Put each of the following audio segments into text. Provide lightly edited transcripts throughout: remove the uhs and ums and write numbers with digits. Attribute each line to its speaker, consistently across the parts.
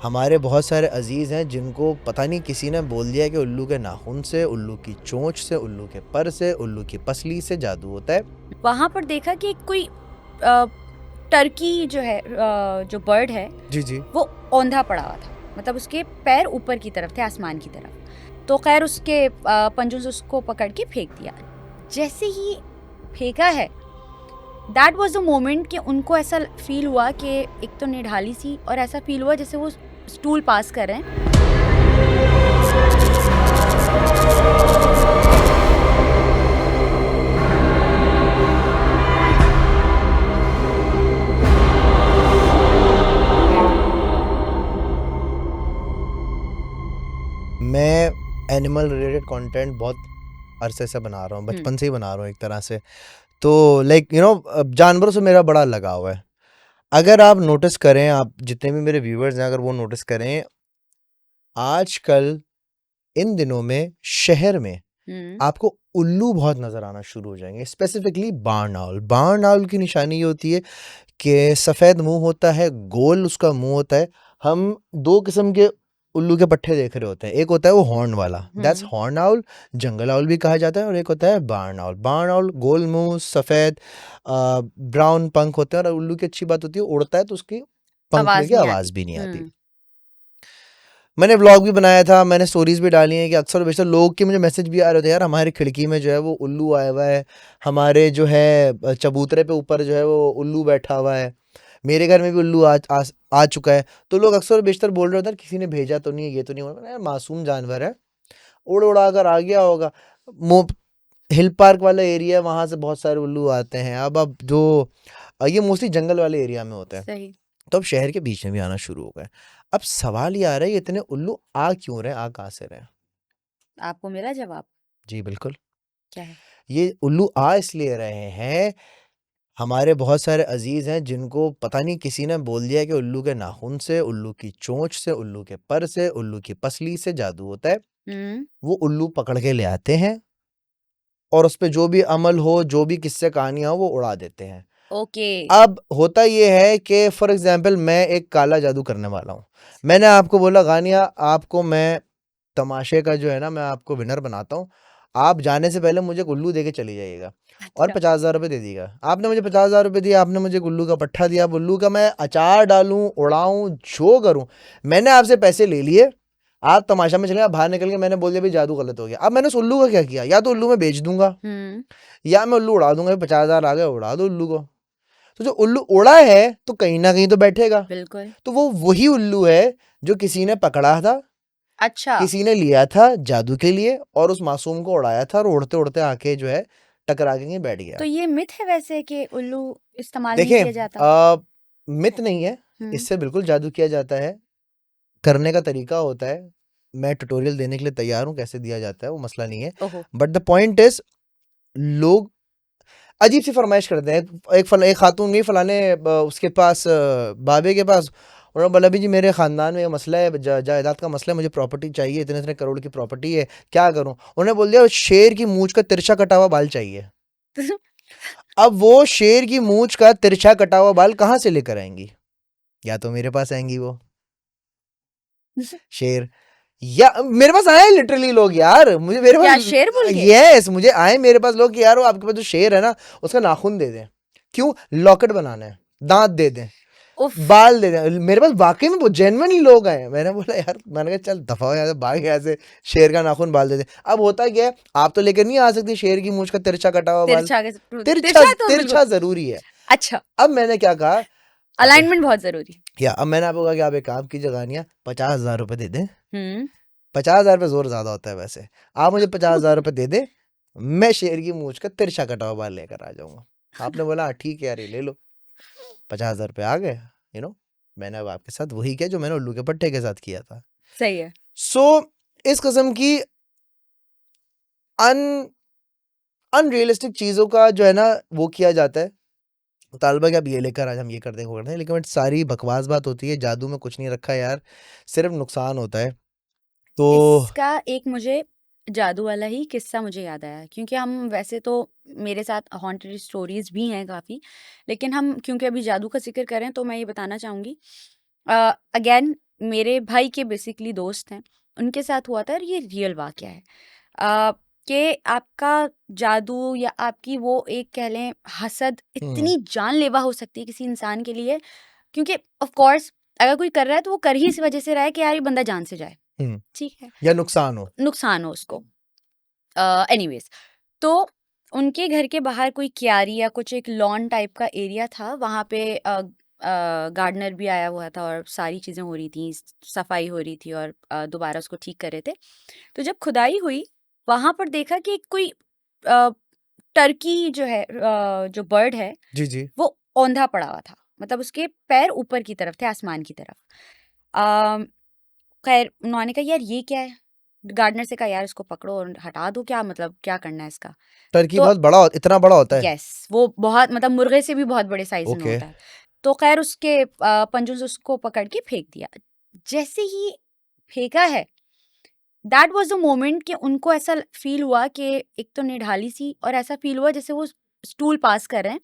Speaker 1: हमारे बहुत सारे अजीज़ हैं जिनको पता नहीं किसी ने बोल दिया कि उल्लू के नाखून से, उल्लू की चोंच से, उल्लू के पर से, उल्लू की पसली से जादू होता है।
Speaker 2: वहां पर देखा कि कोई टर्की जो है, जो बर्ड है
Speaker 1: जी जी।
Speaker 2: वो औंधा पड़ा हुआ था, मतलब उसके पैर ऊपर की तरफ थे, आसमान की तरफ। तो खैर उसके पंजों से उसको पकड़ के फेंक दिया। जैसे ही फेंका है, दैट वाज द मोमेंट कि उनको ऐसा फील हुआ कि एक तो निढाली सी, और ऐसा फील हुआ जैसे वो स्टूल पास कर रहे हैं।
Speaker 1: मैं एनिमल रिलेटेड कंटेंट बहुत अरसे से बना रहा हूँ, बचपन से ही बना रहा हूँ एक तरह से। तो लाइक जानवरों से मेरा बड़ा लगाव है। अगर आप नोटिस करें, आप जितने भी मेरे व्यूवर्स हैं अगर वो नोटिस करें, आजकल इन दिनों में शहर में आपको उल्लू बहुत नजर आना शुरू हो जाएंगे, स्पेसिफिकली बार्न आउल। बार्न आउल की निशानी ये होती है कि सफ़ेद मुंह होता है, गोल उसका मुंह होता है। हम दो किस्म के उल्लू के पट्टे देख रहे होते हैं, एक होता है वो हॉर्न वाला, that's horn owl, jungle owl भी कहा जाता है, और एक होता है बार्न आउल। बार्न आउल गोल मुंह, सफ़ेद ब्राउन पंख होते हैं, और उल्लू की अच्छी बात होती है उड़ता है तो उसकी पंख में
Speaker 2: आवाज
Speaker 1: की
Speaker 2: नहीं
Speaker 1: आवाज़
Speaker 2: आती।
Speaker 1: भी नहीं आती। मैंने व्लॉग भी बनाया था, मैंने स्टोरीज भी डाली हैं कि अक्सर और बेशतर लोग के मुझे मैसेज भी आ रहे थे, यार हमारी खिड़की में जो है वो उल्लू आया हुआ है, हमारे जो है चबूतरे पे ऊपर जो है वो उल्लू बैठा हुआ है, मेरे घर में भी उल्लू आ चुका है। तो लोग अक्सर और बेशतर बोल रहे होते हैं किसी ने भेजा तो नहीं है, ये तो नहीं हुआ। यार मासूम जानवर है, उड़ उड़ा कर आ गया होगा। मो हिल पार्क वाला एरिया है, वहाँ से बहुत सारे उल्लू आते हैं। अब जो ये मोस्टली जंगल वाले एरिया में होता है,
Speaker 2: सही।
Speaker 1: तो अब शहर के बीच में भी आना शुरू हो गए। अब सवाल ये आ रहा है, ये इतने उल्लू आ क्यों रहे हैं, आ कहाँ से रहे हैं?
Speaker 2: आपको मिला जवाब?
Speaker 1: जी बिल्कुल।
Speaker 2: क्या है?
Speaker 1: ये उल्लू आ इसलिए रहे हैं, हमारे बहुत सारे अजीज हैं जिनको पता नहीं किसी ने बोल दिया कि उल्लू के नाखून से, उल्लू की चोंच से, उल्लू के पर से, उल्लू की पसली से जादू होता है। वो उल्लू पकड़ के ले आते हैं और उस पे जो भी अमल हो, जो भी किस्से कहानियां हो, वो उड़ा देते हैं।
Speaker 2: ओके।
Speaker 1: अब होता ये है कि फॉर एग्जाम्पल मैं एक काला जादू करने वाला हूँ। मैंने आपको बोला गानिया, आपको मैं तमाशे का जो है ना, मैं आपको विनर बनाता हूँ, आप जाने से पहले मुझे उल्लू दे के चली जाइएगा और
Speaker 2: अच्छा।
Speaker 1: 50,000 रुपये दे दीजिएगा। आपने मुझे 50,000 रुपये दिए, आपने मुझे उल्लू का पट्टा दिया, अब उल्लू का मैं अचार डालूं, उड़ाऊं, जो करूं, मैंने आपसे पैसे ले लिए। आप तमाशा में चले गए, आप बाहर निकल के मैंने बोल दिया भाई जादू गलत हो गया। अब मैंने उस उल्लू का क्या किया, या तो उल्लू में बेच दूंगा या मैं उल्लू उड़ा दूंगा। 50,000 आ गए, उड़ा दो उल्लू को। तो जो उल्लू उड़ा है तो कहीं ना कहीं तो बैठेगा,
Speaker 2: बिल्कुल।
Speaker 1: तो वो वही उल्लू है जो किसी ने पकड़ा था,
Speaker 2: अच्छा।
Speaker 1: किसी ने लिया था जादू के लिए और उस मासूम को उड़ाया था, और उड़ते उड़ते आके जो है टकरा के बैठ
Speaker 2: तो
Speaker 1: गया।
Speaker 2: ये मिथ है वैसे कि उल्लू इस्तेमाल नहीं
Speaker 1: देखें,
Speaker 2: किया जाता?
Speaker 1: मिथ नहीं है,
Speaker 2: हम्म।
Speaker 1: इससे बिल्कुल जादू किया जाता है। करने का तरीका होता है, मैं ट्यूटोरियल देने के लिए तैयार हूँ, कैसे दिया जाता है वो मसला नहीं है।
Speaker 2: ओहो।
Speaker 1: बट द पॉइंट इज, लोग अजीब सी फरमाइश करते हैं। एक खातून गई फलाने उसके पास, बाबे के पास। उन्होंने बोला, भी जी मेरे ख़ानदान में ये मसला है, जायदाद का मसला है, मुझे प्रॉपर्टी चाहिए, इतने इतने करोड़ की प्रॉपर्टी है, क्या करूं? उन्होंने बोल दिया शेर की मूंछ का तिरछा कटा हुआ बाल चाहिए। अब वो शेर की मूंछ का तिरछा कटा हुआ बाल कहाँ से लेकर आएंगी? या तो मेरे पास आएंगी वो शेर, या मेरे पास आए लिटरली लोग यार, मुझे मेरे
Speaker 2: क्या,
Speaker 1: पास,
Speaker 2: शेर बोल के?
Speaker 1: यस, मुझे आए मेरे पास लोग कि यार वो आपके पास जो शेर है ना उसका नाखून दे दें। क्यों? लॉकेट बनाना है, दांत दे दें,
Speaker 2: उफ।
Speaker 1: बाल दे दें। मेरे पास वाकई में बहुत जेन्युइनली लोग आए। मैंने बोला यार, मैंने कहा चल दफा हो यहाँ से, भाग यहाँ से, शेर का नाखून बाल दे दे। अब होता क्या है, आप तो लेकर नहीं आ सकती शेर की मूंछ का तिरछा कटा हुआ बाल,
Speaker 2: तिरछा
Speaker 1: तिरछा
Speaker 2: तिरछा तो बिल्कुल।
Speaker 1: तिरछा जरूरी है।
Speaker 2: अच्छा।
Speaker 1: अब मैंने क्या कहा, आप
Speaker 2: अलाइनमेंट बहुत जरूरी।
Speaker 1: या अब मैंने आपको कहा कि आप एक काम कीजिए गानिया, 50,000 रुपये दे दें।
Speaker 2: हम्म।
Speaker 1: 50,000 रुपये जोर ज्यादा होता है वैसे, आप मुझे 50,000 रुपये दे दे, मैं शेर की मूंछ का तिरछा कटा हुआ बाल लेकर आ जाऊंगा। आपने बोला "हाँ, ठीक है यार, ये ले लो"। 50,000 रुपये आ गए, मैंने अब आपके साथ वही किया जो मैंने उल्लू के पट्टे के साथ किया था।
Speaker 2: सही है।
Speaker 1: सो इस किस्म की अन अनरियलिस्टिक चीजों का जो है ना वो किया जाता है, तालबा कि आप ये लेकर आज हम ये कर देंगे, वो कर देंगे, लेकिन सारी बकवास बात होती है। जादू में कुछ नहीं रखा यार, सिर्फ नुकसान होता है। तो
Speaker 2: इसका एक मुझे जादू वाला ही किस्सा मुझे याद आया, क्योंकि हम वैसे तो, मेरे साथ हॉन्टेड स्टोरीज भी हैं काफ़ी, लेकिन हम क्योंकि अभी जादू का जिक्र करें तो मैं ये बताना चाहूँगी। अगेन, मेरे भाई के बेसिकली दोस्त हैं, उनके साथ हुआ था और ये रियल वाक़या है कि आपका जादू या आपकी वो एक कह लें हसद इतनी जानलेवा हो सकती है किसी इंसान के लिए, क्योंकि ऑफ कोर्स अगर कोई कर रहा है तो वो कर ही इस वजह से रहा है कि यार ये बंदा जान से जाए, ठीक है,
Speaker 1: या नुकसान हो
Speaker 2: उसको। एनीवेज, तो उनके घर के बाहर कोई क्यारी या कुछ एक लॉन टाइप का एरिया था, वहाँ पे गार्डनर भी आया हुआ था और सारी चीज़ें हो रही थी, सफाई हो रही थी और दोबारा उसको ठीक कर रहे थे। तो जब खुदाई हुई वहाँ पर देखा कि कोई टर्की जो है, जो बर्ड है
Speaker 1: जी जी
Speaker 2: वो औंधा पड़ा हुआ था, मतलब उसके पैर ऊपर की तरफ थे, आसमान की तरफ। खैर उन्होंने कहा यार ये क्या है, गार्डनर से कहा यार इसको पकड़ो और हटा दो, क्या मतलब क्या करना है इसका।
Speaker 1: टर्की
Speaker 2: तो
Speaker 1: बहुत इतना बड़ा होता है
Speaker 2: यस, वो बहुत मतलब मुर्गे से भी बहुत बड़े साइज में
Speaker 1: ओके
Speaker 2: होता है। तो खैर उसके पंजों से उसको पकड़ के फेंक दिया। जैसे ही फेंका है, दैट वाज द मोमेंट कि उनको ऐसा फील हुआ कि एक तो निढाली सी, और ऐसा फील हुआ जैसे वो स्टूल पास कर रहे हैं।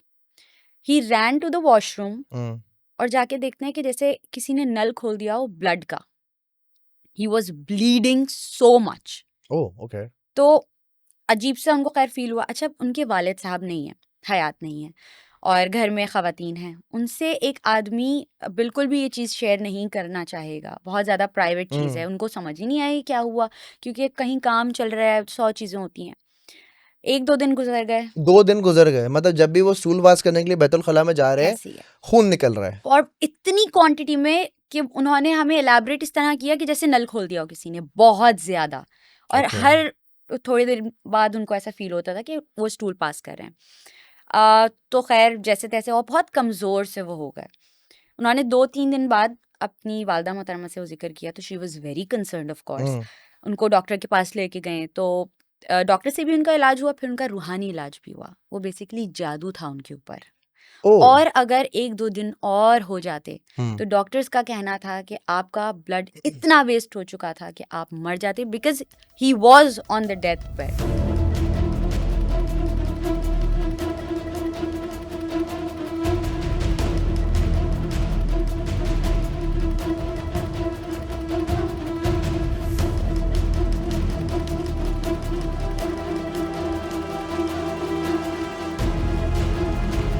Speaker 2: ही रैन टू द वॉशरूम और जाके देखते हैं कि जैसे किसी ने नल खोल दिया हो ब्लड का। He was bleeding so much.
Speaker 1: Oh okay
Speaker 2: तो अजीब सा उनको खैर फील हुआ। अच्छा, उनके वालिद साहब नहीं हैं, हयात नहीं है, और घर में ख़वातीन हैं। उनसे एक आदमी बिल्कुल भी ये चीज़ शेयर नहीं करना चाहेगा, बहुत ज़्यादा प्राइवेट चीज़ है। उनको समझ ही नहीं आई क्या हुआ, क्योंकि कहीं काम चल रहा है, 100 चीज़ें होती हैं। 1-2 दिन गुजर गए,
Speaker 1: 2 दिन गुजर गए, मतलब जब भी वो स्टूल वाश करने के लिए बैतुल खला में जा रहे हैं
Speaker 2: ऐसे ही है।
Speaker 1: खून निकल रहा है
Speaker 2: और इतनी क्वांटिटी में कि उन्होंने हमें एलैबोरेट इस तरह किया कि जैसे नल खोल दिया हो किसी ने, बहुत ज़्यादा। और
Speaker 1: ओके
Speaker 2: हर थोड़ी देर बाद उनको ऐसा फील होता था कि वो स्टूल पास कर रहे हैं। तो खैर जैसे तैसे और बहुत कमज़ोर से वो हो गए। उन्होंने 2-3 दिन बाद अपनी वालदा मोहतरमा से वो जिक्र किया, तो she was very concerned of course. उनको डॉक्टर के पास लेके गए, तो डॉक्टर से भी उनका इलाज हुआ, फिर उनका रूहानी इलाज भी हुआ। वो बेसिकली जादू था उनके ऊपर।
Speaker 1: ओह
Speaker 2: और अगर 1-2 दिन और हो जाते तो डॉक्टर्स का कहना था कि आपका ब्लड इतना वेस्ट हो चुका था कि आप मर जाते, because he was on the death bed.